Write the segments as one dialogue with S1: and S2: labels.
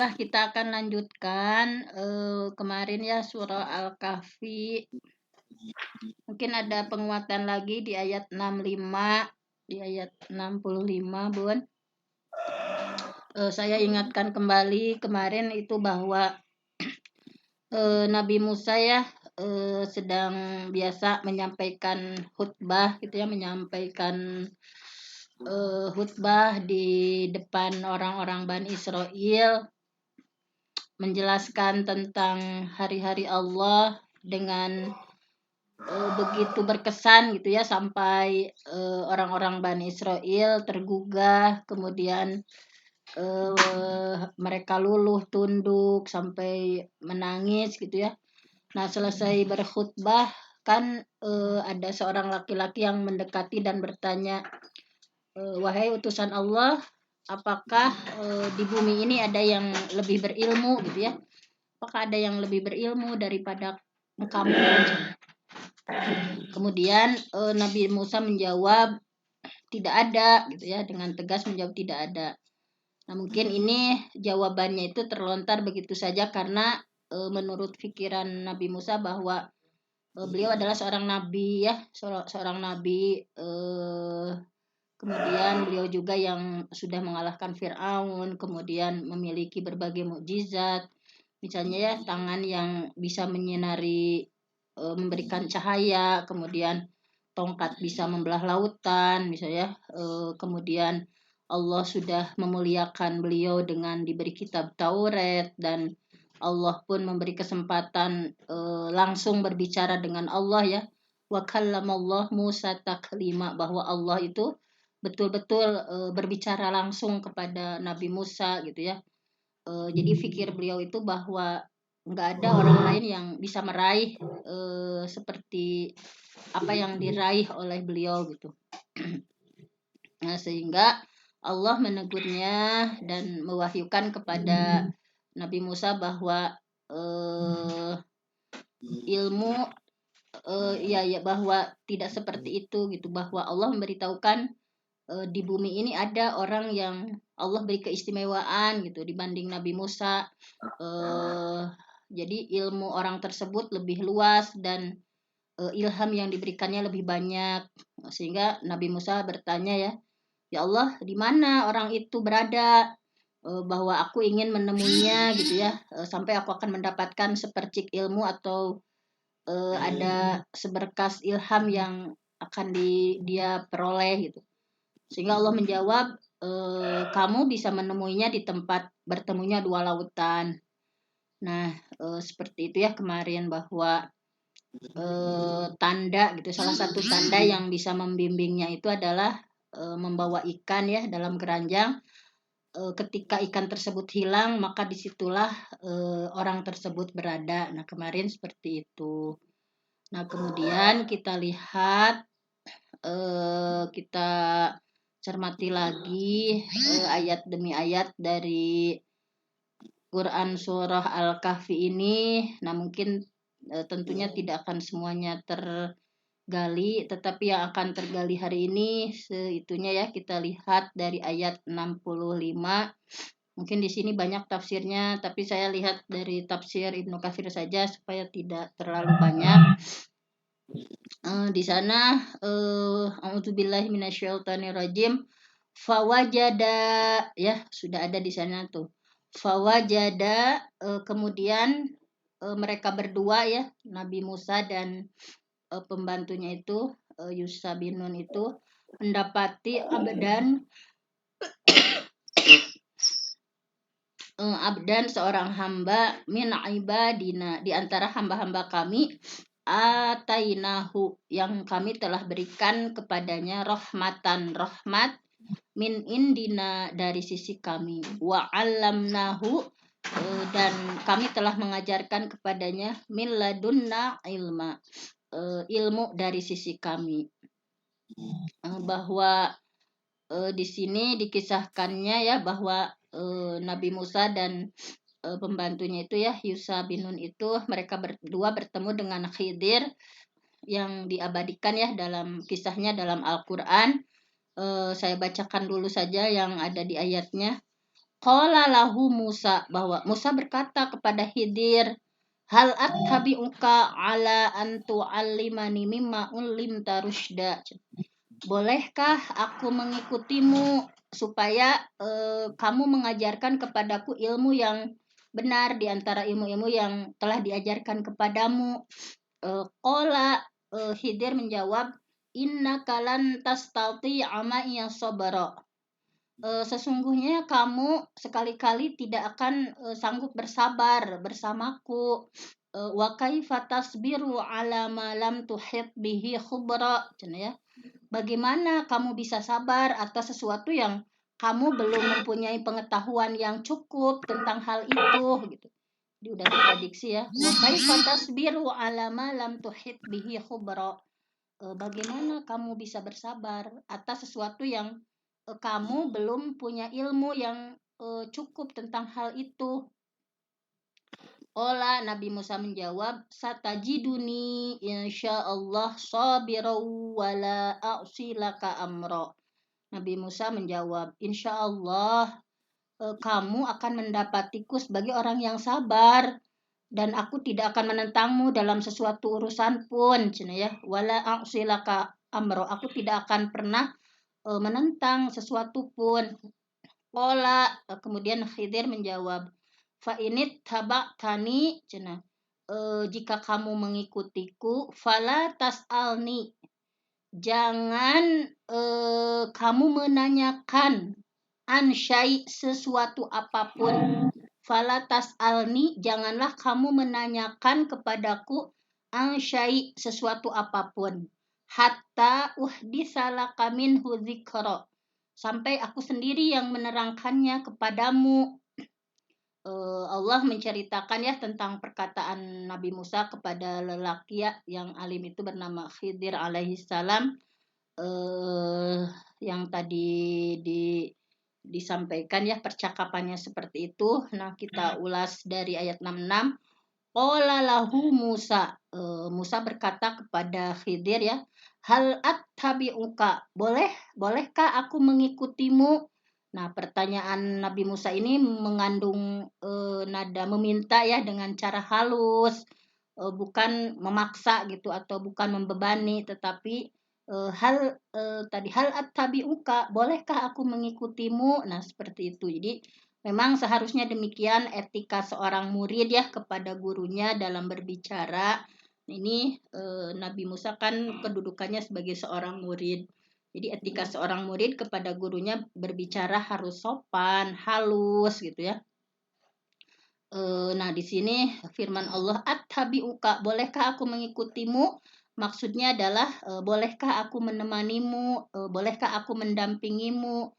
S1: Kita akan lanjutkan kemarin ya surah Al-Kahfi. Mungkin ada penguatan lagi di ayat 65, di ayat 65, Bun. Saya ingatkan kembali kemarin itu bahwa Nabi Musa ya sedang biasa menyampaikan khutbah gitu ya, menyampaikan khutbah di depan orang-orang Bani Israel, menjelaskan tentang hari-hari Allah dengan begitu berkesan gitu ya, sampai orang-orang Bani Israel tergugah, kemudian mereka luluh tunduk sampai menangis gitu ya. Nah, selesai berkhutbah kan ada seorang laki-laki yang mendekati dan bertanya, wahai utusan Allah, apakah di bumi ini ada yang lebih berilmu gitu ya? Apakah ada yang lebih berilmu daripada kamu? Kemudian Nabi Musa menjawab tidak ada gitu ya, dengan tegas menjawab tidak ada. Nah, mungkin ini jawabannya itu terlontar begitu saja karena menurut pikiran Nabi Musa bahwa beliau adalah seorang nabi ya, seorang nabi, kemudian beliau juga yang sudah mengalahkan Firaun, kemudian memiliki berbagai mukjizat, misalnya ya tangan yang bisa menyinari, memberikan cahaya, kemudian tongkat bisa membelah lautan misalnya, kemudian Allah sudah memuliakan beliau dengan diberi kitab Taurat, dan Allah pun memberi kesempatan langsung berbicara dengan Allah ya, wa kallamallah Musa taklima, bahwa Allah itu betul-betul berbicara langsung kepada Nabi Musa gitu ya. Jadi pikir beliau itu bahwa nggak ada orang lain yang bisa meraih seperti apa yang diraih oleh beliau gitu. Nah, sehingga Allah menegurnya dan mewahyukan kepada Nabi Musa bahwa ilmu ya bahwa tidak seperti itu gitu, bahwa Allah memberitahukan di bumi ini ada orang yang Allah beri keistimewaan gitu dibanding Nabi Musa. Jadi ilmu orang tersebut lebih luas dan ilham yang diberikannya lebih banyak, sehingga Nabi Musa bertanya ya Allah, di mana orang itu berada, bahwa aku ingin menemuinya gitu ya, sampai aku akan mendapatkan sepercik ilmu atau ada seberkas ilham yang akan dia peroleh gitu. Sehingga Allah menjawab, kamu bisa menemuinya di tempat bertemunya dua lautan. Nah, seperti itu ya kemarin, bahwa tanda gitu, salah satu tanda yang bisa membimbingnya itu adalah membawa ikan ya dalam keranjang. Ketika ikan tersebut hilang, maka disitulah orang tersebut berada. Nah, kemarin seperti itu. Nah, kemudian kita lihat, kita cermati lagi ayat demi ayat dari Quran surah Al-Kahfi ini. Nah, mungkin tentunya tidak akan semuanya tergali, tetapi yang akan tergali hari ini seitunya ya, kita lihat dari ayat 65. Mungkin di sini banyak tafsirnya, tapi saya lihat dari tafsir Ibnu Katsir saja supaya tidak terlalu banyak. Di sana a'udzubillahi minasyaitonirrajim, fawajada ya, sudah ada di sana tuh. Fawajada, kemudian mereka berdua ya, Nabi Musa dan pembantunya itu, Yusha bin Nun itu mendapati abdan seorang hamba min ibadina, di antara hamba-hamba kami, atainahu, yang kami telah berikan kepadanya rahmatan, rahmat, min indina, dari sisi kami, wa 'allamnahu, dan kami telah mengajarkan kepadanya min ladunna ilma, ilmu dari sisi kami. Bahwa di sini dikisahkannya ya bahwa Nabi Musa dan pembantunya itu ya, Yusha bin Nun itu, mereka berdua bertemu dengan Khidir yang diabadikan ya dalam kisahnya dalam Al-Quran. Saya bacakan dulu saja yang ada di ayatnya. Qala lahu Musa, bahwa Musa berkata kepada Khidir, hal attabi'uka ala an tu'allimani mimma ullimta rusyda. Bolehkah aku mengikutimu supaya kamu mengajarkan kepadaku ilmu yang benar di antara ilmu-ilmu yang telah diajarkan kepadamu. Qala Khidir menjawab, innaka lan tastati'a ma'iya sabara. Sesungguhnya kamu sekali-kali tidak akan sanggup bersabar bersamaku. Wa kaifa tasbiru ala ma lam tuhit bihi khubra. Ya. Bagaimana kamu bisa sabar atas sesuatu yang kamu belum mempunyai pengetahuan yang cukup tentang hal itu gitu. Jadi udah kita diksi ya. Wa kaifa tasbiru ala ma lam tuhit bihi khubra. Bagaimana kamu bisa bersabar atas sesuatu yang kamu belum punya ilmu yang cukup tentang hal itu. Ola Nabi Musa menjawab, satajiduni insyaallah sabirau wala a'silaka amro. Nabi Musa menjawab, insyaallah kamu akan mendapatiku sebagai orang yang sabar dan aku tidak akan menentangmu dalam sesuatu urusan pun, cina ya. Wala a'silaka amro, aku tidak akan pernah menentang sesuatu pun. Ola kemudian Khidir menjawab, fa init taba'tani cina. Jika kamu mengikutiku, fala tas'alni. Jangan kamu menanyakan an syai sesuatu apapun. Fala tas'alni, janganlah kamu menanyakan kepadaku an syai sesuatu apapun. Hatta uhditsalaka minhu dzikra. Sampai aku sendiri yang menerangkannya kepadamu. Allah menceritakan ya tentang perkataan Nabi Musa kepada lelaki ya, yang alim itu bernama Khidir alaihissalam, yang tadi disampaikan ya percakapannya seperti itu. Nah, kita ulas dari ayat 66. Qala lahu Musa, Musa berkata kepada Khidir ya, hal attabi'uka, bolehkah aku mengikutimu? Nah, pertanyaan Nabi Musa ini mengandung nada meminta ya dengan cara halus, bukan memaksa gitu atau bukan membebani, tetapi hal attabi'uka, bolehkah aku mengikutimu? Nah, seperti itu. Jadi memang seharusnya demikian etika seorang murid ya kepada gurunya dalam berbicara. Ini Nabi Musa kan kedudukannya sebagai seorang murid. Jadi etika seorang murid kepada gurunya berbicara harus sopan, halus gitu ya. Nah, di sini firman Allah, attabi'uka, bolehkah aku mengikutimu? Maksudnya adalah bolehkah aku menemanimu, bolehkah aku mendampingimu,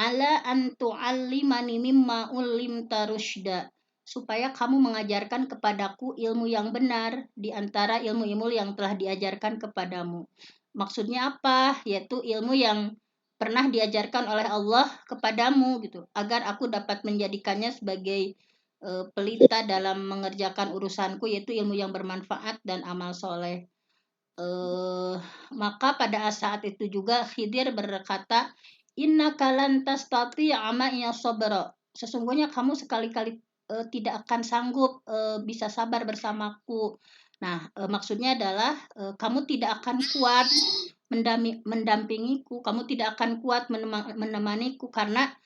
S1: ala an tu'allimani mimma ullimta rusyda, supaya kamu mengajarkan kepadaku ilmu yang benar di antara ilmu-ilmu yang telah diajarkan kepadamu. Maksudnya apa? Yaitu ilmu yang pernah diajarkan oleh Allah kepadamu gitu, agar aku dapat menjadikannya sebagai pelita dalam mengerjakan urusanku, yaitu ilmu yang bermanfaat dan amal soleh. Maka pada saat itu juga Khidir berkata, inna kalan tastati'a ma'iya sabra. Sesungguhnya kamu sekali-kali tidak akan sanggup bisa sabar bersamaku. Nah, maksudnya adalah kamu tidak akan kuat mendampingiku, kamu tidak akan kuat menemaniku karena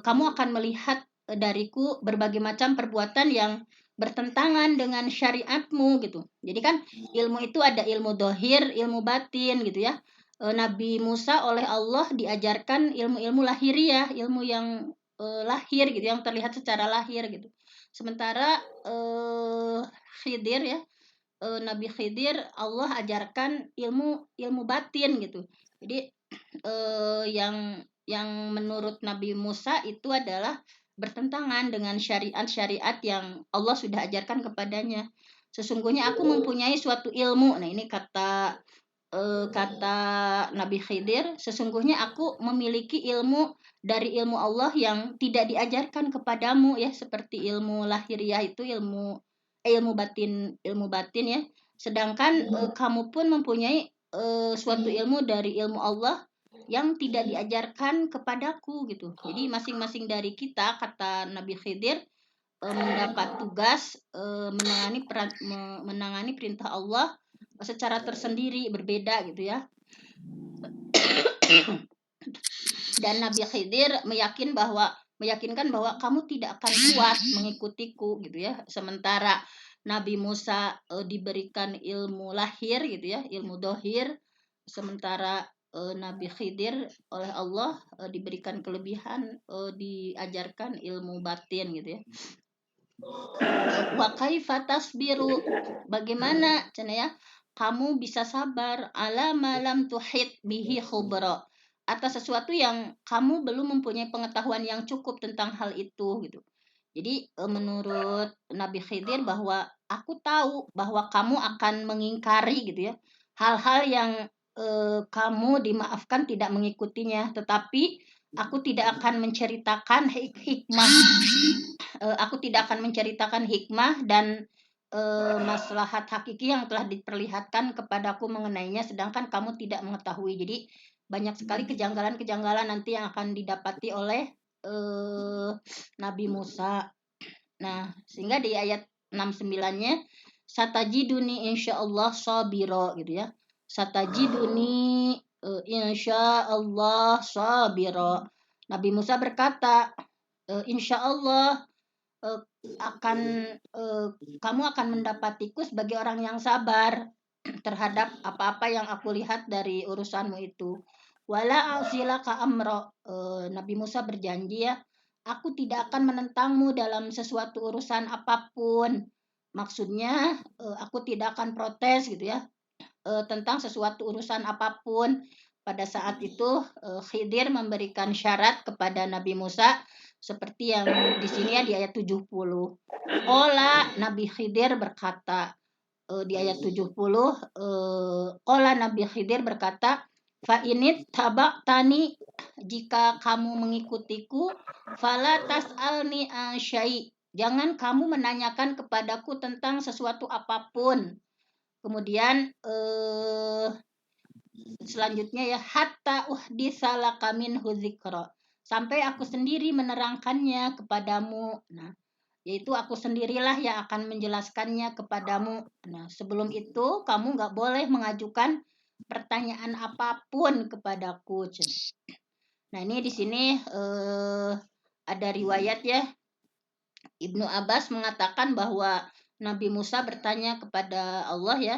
S1: kamu akan melihat dariku berbagai macam perbuatan yang bertentangan dengan syariatmu gitu. Jadi kan ilmu itu ada ilmu dohir, ilmu batin gitu ya. Nabi Musa oleh Allah diajarkan ilmu-ilmu lahiriah, ilmu yang lahir gitu, yang terlihat secara lahir gitu. Sementara Khidir ya, Nabi Khidir Allah ajarkan ilmu batin gitu. Jadi yang menurut Nabi Musa itu adalah bertentangan dengan syariat-syariat yang Allah sudah ajarkan kepadanya. Sesungguhnya aku mempunyai suatu ilmu. Nah, ini kata Nabi Khidir, sesungguhnya aku memiliki ilmu dari ilmu Allah yang tidak diajarkan kepadamu ya, seperti ilmu lahiriah itu ilmu batin ya. Sedangkan kamu pun mempunyai suatu ilmu dari ilmu Allah yang tidak diajarkan kepadaku gitu. Jadi masing-masing dari kita, kata Nabi Khidir, mendapat tugas menangani perintah Allah secara tersendiri, berbeda gitu ya. Dan Nabi Khidir meyakinkan bahwa kamu tidak akan kuat mengikutiku gitu ya. Sementara Nabi Musa diberikan ilmu lahir gitu ya, ilmu dohir. Sementara Nabi Khidir oleh Allah diberikan kelebihan, diajarkan ilmu batin gitu ya. Wa kaifa tasbiru, bagaimana cina ya kamu bisa sabar ala malam tuhit bihi khubra, atas sesuatu yang kamu belum mempunyai pengetahuan yang cukup tentang hal itu gitu. Jadi menurut Nabi Khidir bahwa aku tahu bahwa kamu akan mengingkari gitu ya hal-hal yang kamu dimaafkan tidak mengikutinya, tetapi aku tidak akan menceritakan hikmah aku tidak akan menceritakan hikmah dan maslahat hakiki yang telah diperlihatkan kepadaku mengenainya, sedangkan kamu tidak mengetahui. Jadi banyak sekali kejanggalan-kejanggalan nanti yang akan didapati oleh Nabi Musa. Nah, sehingga di ayat 69-nya satajiduni insyaallah sabiro gitu ya. Satajiduni insyaallah sabiro. Nabi Musa berkata, insyaallah akan kamu akan mendapatiku sebagai orang yang sabar terhadap apa-apa yang aku lihat dari urusanmu itu. Wala ausilaka amro. Nabi Musa berjanji ya, aku tidak akan menentangmu dalam sesuatu urusan apapun. Maksudnya aku tidak akan protes gitu ya tentang sesuatu urusan apapun. Pada saat itu Khidir memberikan syarat kepada Nabi Musa seperti yang di sini ya di ayat 70. Qala Nabi Khidir berkata di ayat 70, qala Nabi Khidir berkata, fa init tabaktani, jika kamu mengikutiku, fala tas'alni syai, jangan kamu menanyakan kepadaku tentang sesuatu apapun. Kemudian selanjutnya ya, hatta uhditsa laka minhu dzikra, sampai aku sendiri menerangkannya kepadamu. Nah, yaitu aku sendirilah yang akan menjelaskannya kepadamu. Nah, sebelum itu kamu nggak boleh mengajukan pertanyaan apapun kepadaku. Nah, ini di sini ada riwayat ya, Ibnu Abbas mengatakan bahwa Nabi Musa bertanya kepada Allah ya,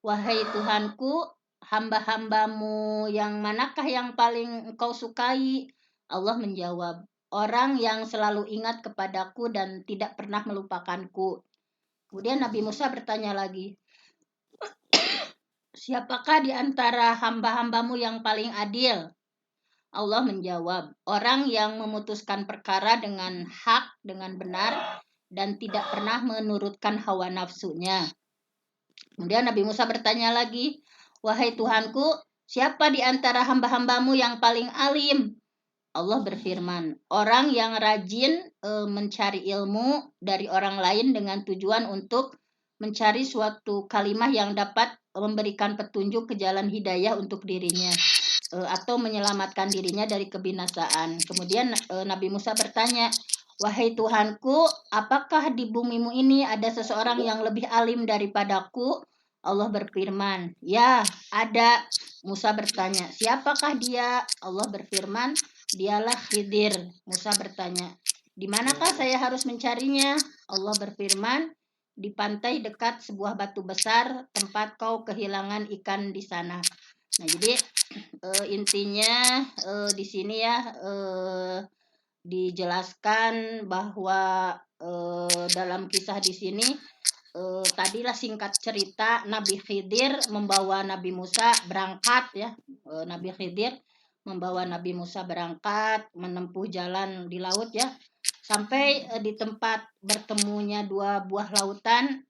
S1: wahai Tuhanku, hamba-hambamu yang manakah yang paling engkau sukai? Allah menjawab, orang yang selalu ingat kepadaku dan tidak pernah melupakanku. Kemudian Nabi Musa bertanya lagi, siapakah di antara hamba-hambamu yang paling adil? Allah menjawab, orang yang memutuskan perkara dengan hak, dengan benar, dan tidak pernah menurutkan hawa nafsunya. Kemudian Nabi Musa bertanya lagi, wahai Tuhanku, siapa di antara hamba-hambamu yang paling alim? Allah berfirman, orang yang rajin mencari ilmu dari orang lain dengan tujuan untuk mencari suatu kalimah yang dapat memberikan petunjuk ke jalan hidayah untuk dirinya atau menyelamatkan dirinya dari kebinasaan. Kemudian Nabi Musa bertanya, wahai Tuhanku, apakah di bumimu ini ada seseorang yang lebih alim daripadaku? Allah berfirman, ya ada. Musa bertanya, siapakah dia? Allah berfirman, dialah Khidir. Musa bertanya, di manakah saya harus mencarinya? Allah berfirman, di pantai dekat sebuah batu besar, tempat kau kehilangan ikan di sana. Nah, jadi intinya di sini ya dijelaskan bahwa dalam kisah di sini tadilah singkat cerita Nabi Khidir membawa Nabi Musa berangkat ya. Nabi Khidir membawa Nabi Musa berangkat menempuh jalan di laut ya, sampai di tempat bertemunya dua buah lautan.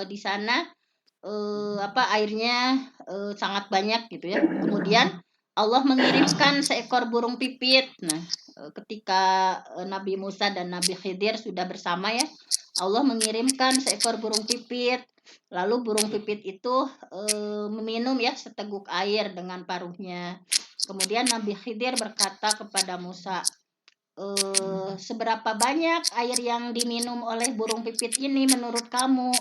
S1: Di sana airnya sangat banyak gitu ya. Kemudian Allah mengirimkan seekor burung pipit. Nah, ketika Nabi Musa dan Nabi Khidir sudah bersama ya, Allah mengirimkan seekor burung pipit. Lalu burung pipit itu meminum ya seteguk air dengan paruhnya. Kemudian Nabi Khidir berkata kepada Musa, seberapa banyak air yang diminum oleh burung pipit ini menurut kamu?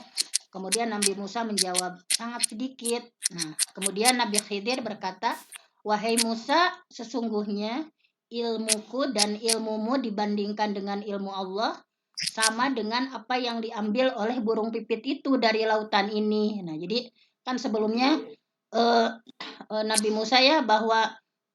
S1: Kemudian Nabi Musa menjawab, sangat sedikit. Nah, kemudian Nabi Khidir berkata, wahai Musa, sesungguhnya ilmuku dan ilmumu dibandingkan dengan ilmu Allah sama dengan apa yang diambil oleh burung pipit itu dari lautan ini. Nah, jadi kan sebelumnya Nabi Musa ya bahwa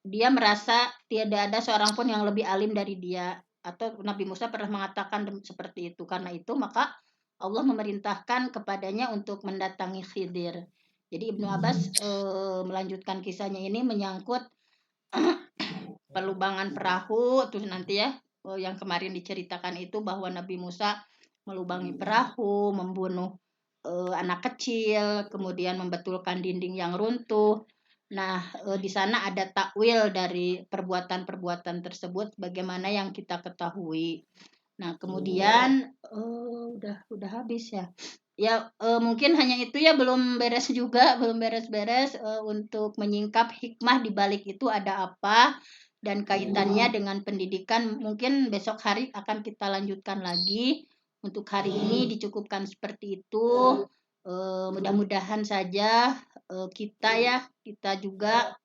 S1: dia merasa tidak ada seorang pun yang lebih alim dari dia, atau Nabi Musa pernah mengatakan seperti itu. Karena itu maka Allah memerintahkan kepadanya untuk mendatangi Khidir. Jadi Ibnu Abbas melanjutkan kisahnya ini menyangkut pelubangan perahu, terus nanti ya yang kemarin diceritakan itu bahwa Nabi Musa melubangi perahu, membunuh anak kecil, kemudian membetulkan dinding yang runtuh. Nah, di sana ada takwil dari perbuatan-perbuatan tersebut bagaimana yang kita ketahui. Nah, kemudian udah habis ya. Ya, mungkin hanya itu ya, belum beres juga, belum beres-beres untuk menyingkap hikmah di balik itu ada apa dan kaitannya dengan pendidikan. Mungkin besok hari akan kita lanjutkan lagi. Untuk hari ini dicukupkan seperti itu. Mudah-mudahan saja kita juga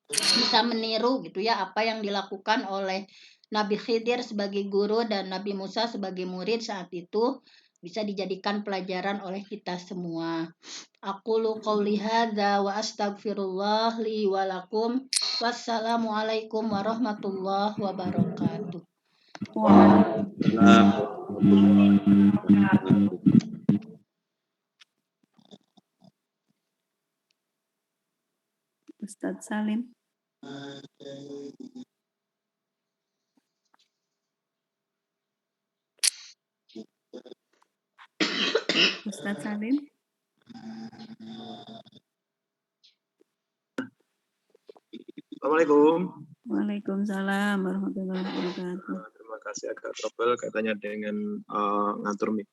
S1: bisa meniru gitu ya apa yang dilakukan oleh Nabi Khidir sebagai guru dan Nabi Musa sebagai murid saat itu, bisa dijadikan pelajaran oleh kita semua. Aqulu qouli hadza wa astaghfirullah li wa lakum. Wassalamualaikum warahmatullahi wabarakatuh.
S2: Ustadz Salim. Ustadz Salim.
S3: Assalamualaikum.
S2: Waalaikumsalam warahmatullahi wabarakatuh.
S3: Terima kasih, agak trouble katanya dengan ngatur mic.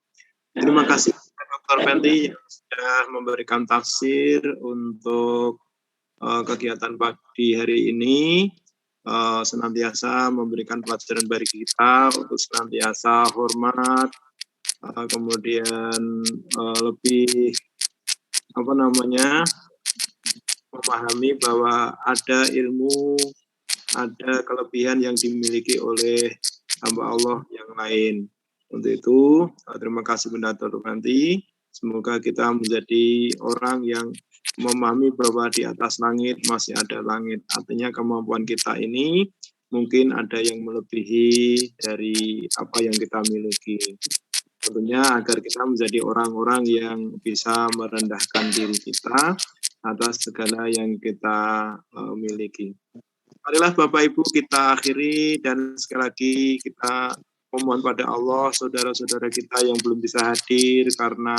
S3: Terima kasih Dr. Fenty yang sudah memberikan tafsir untuk kegiatan pagi hari ini. Senantiasa memberikan pelajaran bagi kita untuk senantiasa hormat, kemudian lebih memahami bahwa ada ilmu, ada kelebihan yang dimiliki oleh hamba Allah yang lain. Untuk itu, terima kasih Bunda Dr. Fenty. Semoga kita menjadi orang yang memahami bahwa di atas langit masih ada langit. Artinya kemampuan kita ini mungkin ada yang melebihi dari apa yang kita miliki. Tentunya agar kita menjadi orang-orang yang bisa merendahkan diri kita atas segala yang kita miliki. Marilah Bapak Ibu kita akhiri, dan sekali lagi kita memohon pada Allah saudara-saudara kita yang belum bisa hadir karena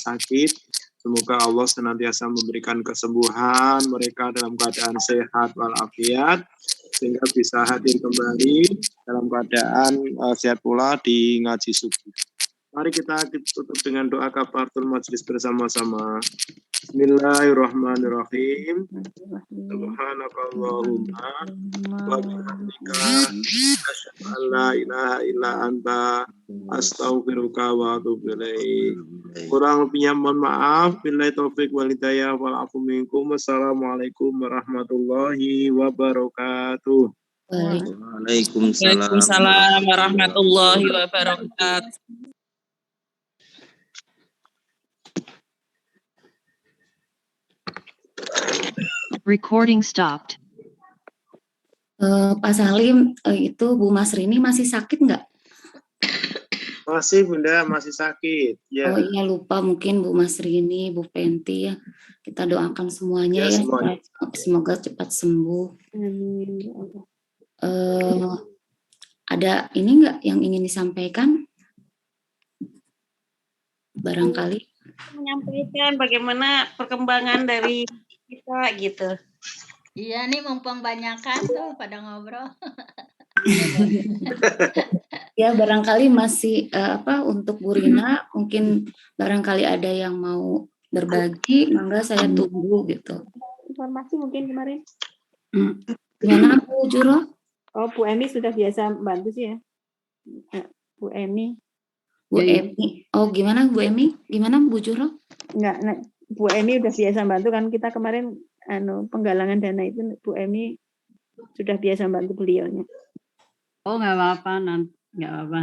S3: sakit. Semoga Allah senantiasa memberikan kesembuhan mereka dalam keadaan sehat walafiat, sehingga bisa hadir kembali dalam keadaan sehat pula di ngaji subuh. Mari kita tutup dengan doa kafaratul majelis bersama-sama. Bismillahirrahmanirrahim. Subhanakallahumma wa bihamdika asyhadu an la ilaha illa anta astaghfiruka wa atubu ilaik. Kurang lebihnya mohon maaf. Billahi taufik wal hidayah wal afu minkum. Wassalamualaikum warahmatullahi wabarakatuh.
S4: Waalaikumsalam warahmatullahi wabarakatuh.
S5: Recording stopped.
S2: Pak Salim, itu Bu Masrini masih sakit nggak?
S3: Masih Bunda, masih sakit. Ya.
S2: Oh iya, lupa, mungkin Bu Masrini, Bu Fenty ya. Kita doakan semuanya ya,
S3: semuanya.
S2: Semoga cepat sembuh. Ada ini nggak yang ingin disampaikan? Barangkali
S4: Menyampaikan bagaimana perkembangan dari kita gitu.
S1: Iya nih, mumpung banyakan tuh pada ngobrol.
S2: ya, barangkali masih untuk Bu Rina, mungkin barangkali ada yang mau berbagi, mangga saya tunggu gitu.
S4: Informasi mungkin kemarin.
S2: Gimana Bu Juro?
S6: Oh, Bu Emi sudah biasa bantu sih ya. Bu Emi.
S2: Bu Emi. Oh, gimana Bu Emi? Gimana Bu Juro?
S6: Enggak, Bu Emi udah biasa bantu kan, kita kemarin penggalangan dana itu Bu Emi sudah biasa bantu beliaunya.
S7: Oh, nggak apa-apa, nggak apa-apa.